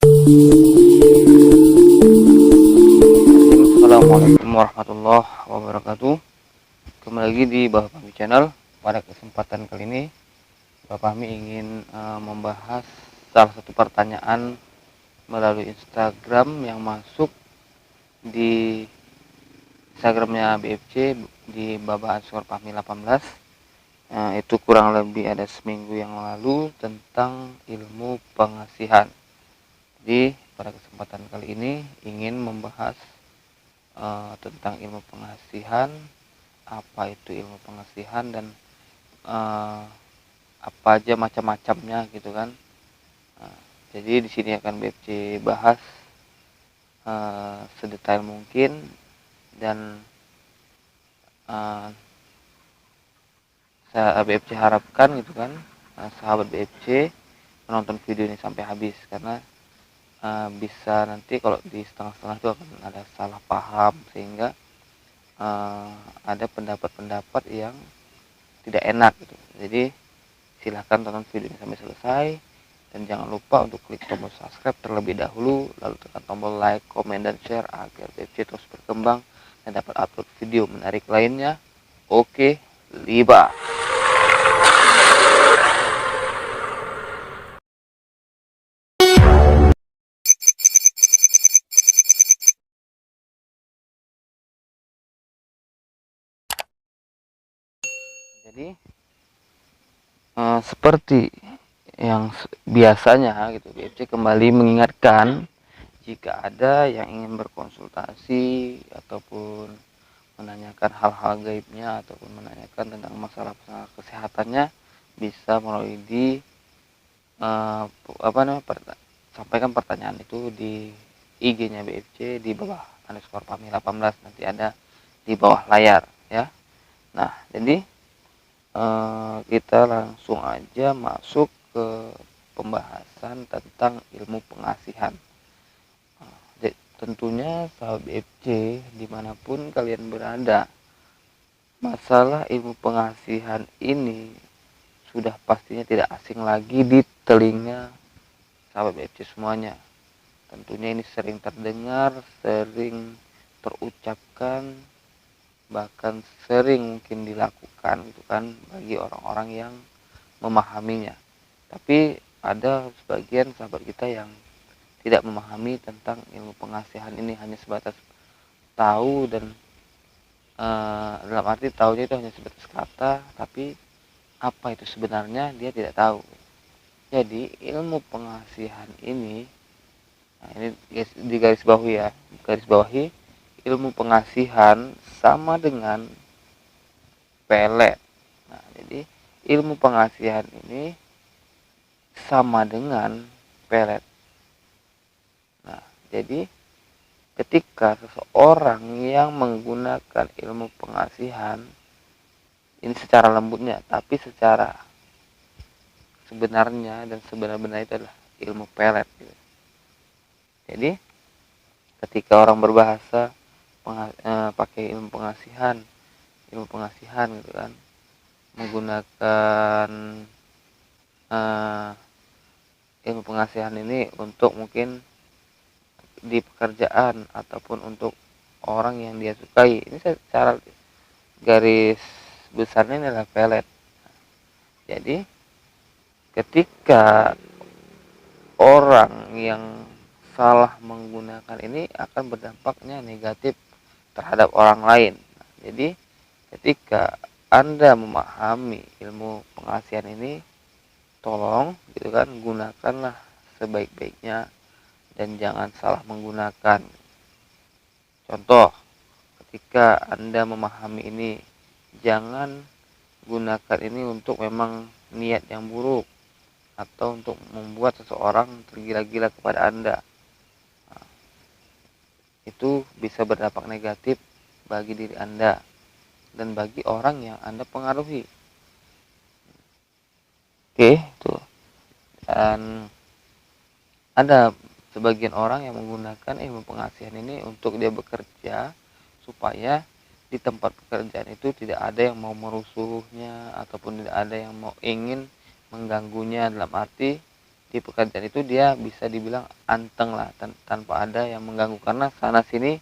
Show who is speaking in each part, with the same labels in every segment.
Speaker 1: Assalamualaikum warahmatullahi wabarakatuh. Kembali lagi di Bapak Fahmi Channel. Pada kesempatan kali ini Bapak Fahmi ingin membahas salah satu pertanyaan melalui Instagram yang masuk di Instagramnya BFC di baba_fahmi18. Itu kurang lebih ada seminggu yang lalu, tentang ilmu pengasihan. Jadi pada kesempatan kali ini ingin membahas tentang ilmu pengasihan, apa itu ilmu pengasihan, dan apa aja macam-macamnya gitu kan. Jadi di sini akan BFC bahas sedetail mungkin, dan saya BFC harapkan gitu kan, sahabat BFC menonton video ini sampai habis, karena bisa nanti kalau di setengah-setengah itu akan ada salah paham, sehingga ada pendapat-pendapat yang tidak enak gitu. Jadi silahkan tonton video ini sampai selesai, dan jangan lupa untuk klik tombol subscribe terlebih dahulu, lalu tekan tombol like, komen, dan share agar BFC terus berkembang dan dapat upload video menarik lainnya. Oke, liba. Jadi seperti yang biasanya gitu, BFC kembali mengingatkan, jika ada yang ingin berkonsultasi ataupun menanyakan hal-hal gaibnya ataupun menanyakan tentang masalah-masalah kesehatannya, bisa melalui di sampaikan pertanyaan itu di IG-nya BFC di bawah _Fahmi18, nanti ada di bawah layar ya. Nah, jadi kita langsung aja masuk ke pembahasan tentang ilmu pengasihan. Tentunya sahabat BFC dimanapun kalian berada, masalah ilmu pengasihan ini sudah pastinya tidak asing lagi di telinga sahabat BFC semuanya. Tentunya ini sering terdengar, sering terucapkan, bahkan sering mungkin dilakukan gitu kan, bagi orang-orang yang memahaminya. Tapi ada sebagian sahabat kita yang tidak memahami tentang ilmu pengasihan ini, hanya sebatas tahu, dan dalam arti tahunya itu hanya sebatas kata, tapi apa itu sebenarnya dia tidak tahu. Jadi ilmu pengasihan ini, nah ini di garis bawahi ya, garis bawahi, ilmu pengasihan sama dengan pelet. Nah, jadi ilmu pengasihan ini sama dengan pelet. Nah, jadi ketika seseorang yang menggunakan ilmu pengasihan ini secara lembutnya, tapi secara sebenarnya dan sebenar-benarnya itu adalah ilmu pelet gitu. Jadi ketika orang berbahasa pakai ilmu pengasihan gitu kan, menggunakan ilmu pengasihan ini untuk mungkin di pekerjaan ataupun untuk orang yang dia sukai, ini secara garis besarnya ini adalah pelet. Jadi ketika orang yang salah menggunakan ini akan berdampaknya negatif terhadap orang lain. Jadi ketika Anda memahami ilmu pengasihan ini, tolong gitu kan, gunakanlah sebaik-baiknya dan jangan salah menggunakan. Contoh, ketika Anda memahami ini, jangan gunakan ini untuk memang niat yang buruk atau untuk membuat seseorang tergila-gila kepada Anda. Nah, itu bisa berdampak negatif bagi diri Anda dan bagi orang yang Anda pengaruhi. Oke, tuh. Dan ada sebagian orang yang menggunakan ilmu pengasihan ini untuk dia bekerja, supaya di tempat pekerjaan itu tidak ada yang mau merusuhnya ataupun tidak ada yang mau ingin mengganggunya, dalam arti di pekerjaan itu dia bisa dibilang anteng lah, tanpa ada yang mengganggu, karena sana sini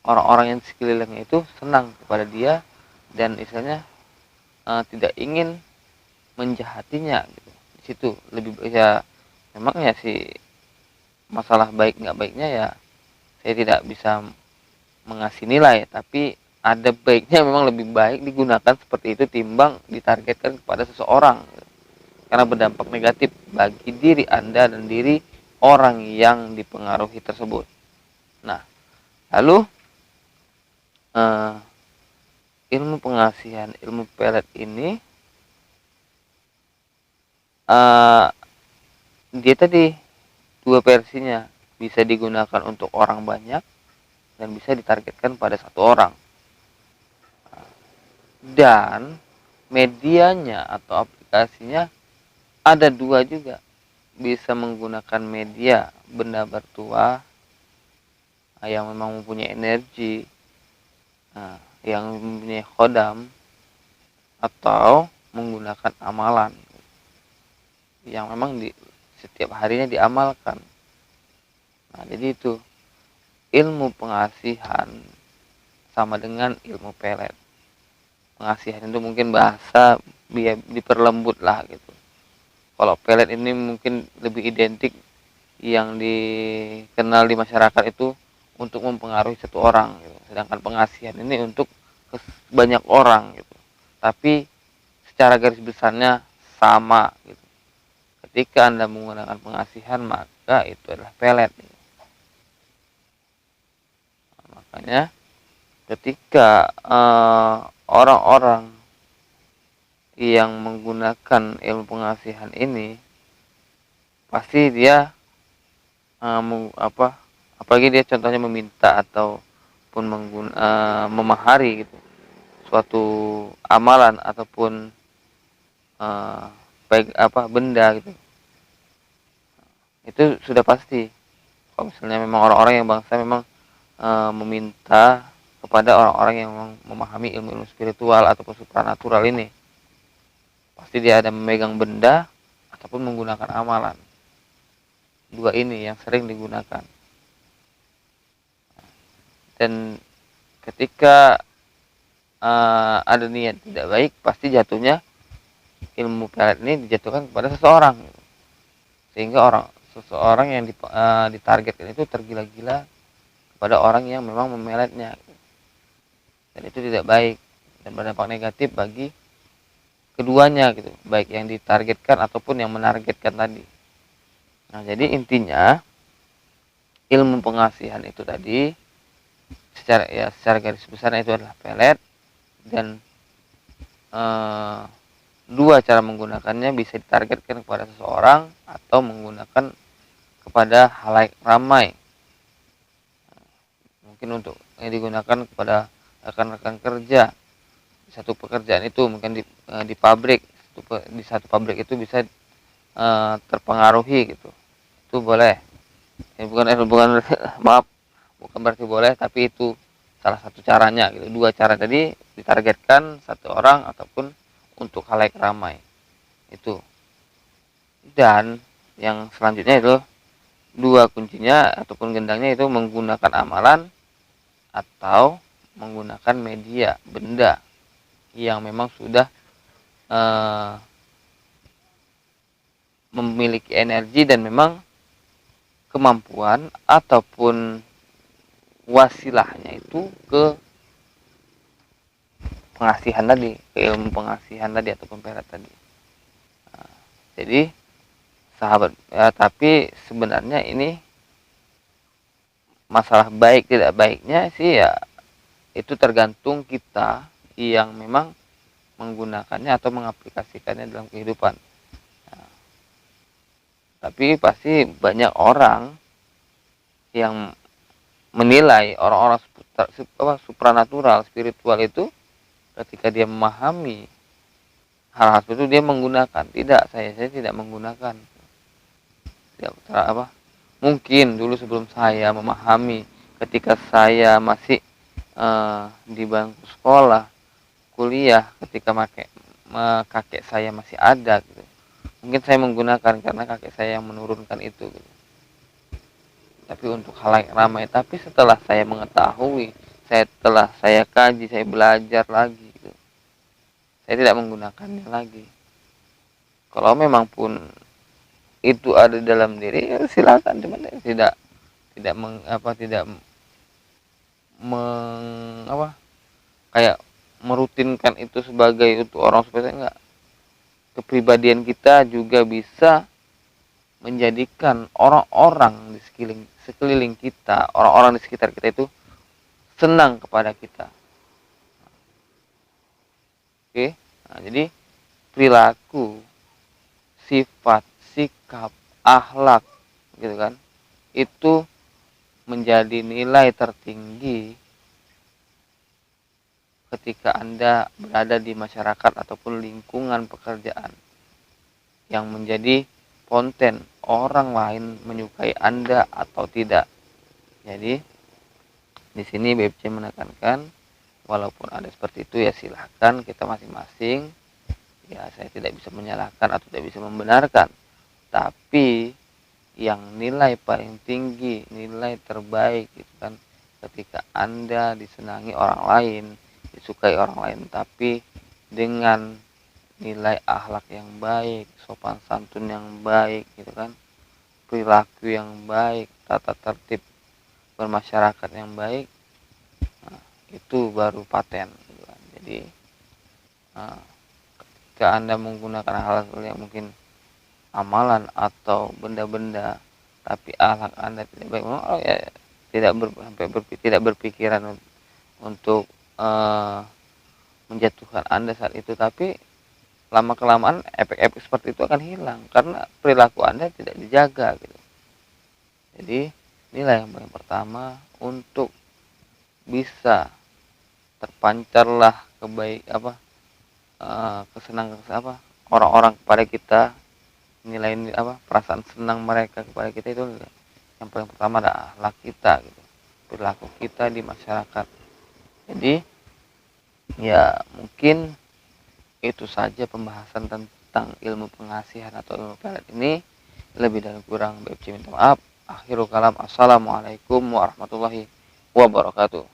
Speaker 1: orang-orang yang di sekelilingnya itu senang kepada dia dan istilahnya tidak ingin menjahatinya gitu. Di situ lebih ya, memang ya sih, masalah baik nggak baiknya ya saya tidak bisa mengasih nilai, tapi ada baiknya memang lebih baik digunakan seperti itu timbang ditargetkan kepada seseorang, karena berdampak negatif bagi diri Anda dan diri orang yang dipengaruhi tersebut. Nah, lalu ilmu pengasihan, ilmu pelet ini dia tadi dua versinya, bisa digunakan untuk orang banyak dan bisa ditargetkan pada satu orang. Dan medianya atau aplikasinya ada dua juga, bisa menggunakan media benda bertuah yang memang mempunyai energi, yang mempunyai khodam, atau menggunakan amalan yang memang di setiap harinya diamalkan. Nah, jadi itu ilmu pengasihan sama dengan ilmu pelet. Pengasihan itu mungkin bahasa biar diperlembut lah gitu. Kalau pelet ini mungkin lebih identik yang dikenal di masyarakat itu untuk mempengaruhi satu orang gitu. Sedangkan pengasihan ini untuk banyak orang gitu. Tapi secara garis besarnya sama gitu. Ketika Anda menggunakan pengasihan, maka itu adalah pelet gitu. Makanya ketika orang-orang yang menggunakan ilmu pengasihan ini, pasti dia apalagi dia contohnya meminta ataupun memahari gitu suatu amalan ataupun baik benda gitu, itu sudah pasti kalau misalnya memang orang-orang yang bangsa memang meminta kepada orang-orang yang memahami ilmu-ilmu spiritual ataupun supranatural ini, pasti dia ada memegang benda ataupun menggunakan amalan. Dua ini yang sering digunakan. Dan ketika ada niat tidak baik, pasti jatuhnya ilmu pelet ini dijatuhkan kepada seseorang, sehingga seseorang yang ditargetkan itu tergila-gila kepada orang yang memang memeletnya, dan itu tidak baik dan berdampak negatif bagi keduanya gitu, baik yang ditargetkan ataupun yang menargetkan tadi. Nah, jadi intinya ilmu pengasihan itu tadi secara garis besar itu adalah pelet, dan dua cara menggunakannya, bisa ditargetkan kepada seseorang atau menggunakan kepada halayak ramai. Mungkin untuk digunakan kepada rekan-rekan kerja di satu pekerjaan itu, mungkin di pabrik, di satu pabrik itu bisa terpengaruhi gitu, itu boleh. Bukan maaf, bukan berarti boleh, tapi itu salah satu caranya gitu. Dua cara tadi, ditargetkan satu orang ataupun untuk halayak ramai itu. Dan yang selanjutnya itu dua kuncinya ataupun gendangnya, itu menggunakan amalan atau menggunakan media benda yang memang sudah memiliki energi dan memang kemampuan ataupun wasilahnya itu ke pengasihan tadi, ke ilmu pengasihan tadi ataupun pelet tadi. Nah, jadi sahabat ya, tapi sebenarnya ini masalah baik tidak baiknya sih ya, itu tergantung kita yang memang menggunakannya atau mengaplikasikannya dalam kehidupan. Nah, tapi pasti banyak orang yang menilai orang-orang supranatural, spiritual itu ketika dia memahami hal-hal seperti itu dia menggunakan. Tidak, saya tidak menggunakan. Mungkin dulu sebelum saya memahami, ketika saya masih di bangku sekolah, kuliah, ketika kakek saya masih ada gitu, Mungkin saya menggunakan karena kakek saya yang menurunkan itu gitu. Tapi untuk hal yang ramai, tapi setelah saya mengetahui, setelah saya kaji, saya belajar lagi gitu, saya tidak menggunakannya lagi. Kalau memang pun itu ada dalam diri, ya silakan, cuman ya tidak tidak kayak merutinkan itu sebagai untuk orang supaya enggak. Kepribadian kita juga bisa menjadikan orang-orang di sekeliling kita, orang-orang di sekitar kita itu senang kepada kita. Oke, nah, jadi perilaku, sifat, sikap, akhlak, gitu kan, itu menjadi nilai tertinggi ketika Anda berada di masyarakat ataupun lingkungan pekerjaan yang menjadi konten orang lain menyukai Anda atau tidak. Jadi di sini BFC menekankan walaupun ada seperti itu ya silahkan kita masing-masing, ya saya tidak bisa menyalahkan atau tidak bisa membenarkan, tapi yang nilai paling tinggi, nilai terbaik gitu kan, ketika Anda disenangi orang lain, disukai orang lain, tapi dengan nilai akhlak yang baik, sopan santun yang baik gitu kan, perilaku yang baik, tata tertib bermasyarakat yang baik, nah, itu baru paten gitu kan. Jadi nah, ketika Anda menggunakan hal yang mungkin amalan atau benda-benda tapi akhlak Anda tidak baik, oh ya tidak berpikiran untuk menjatuhkan Anda saat itu, tapi lama kelamaan efek-efek seperti itu akan hilang karena perilaku Anda tidak dijaga gitu. Jadi inilah yang paling pertama untuk bisa terpancarlah kesenangan orang-orang kepada kita, nilai perasaan senang mereka kepada kita itu yang paling pertama adalah akhlak kita gitu, perilaku kita di masyarakat. Jadi ya mungkin itu saja pembahasan tentang ilmu pengasihan atau ilmu pelet ini. Lebih dan kurang BFC minta maaf. Akhirul kalam, assalamualaikum warahmatullahi wabarakatuh.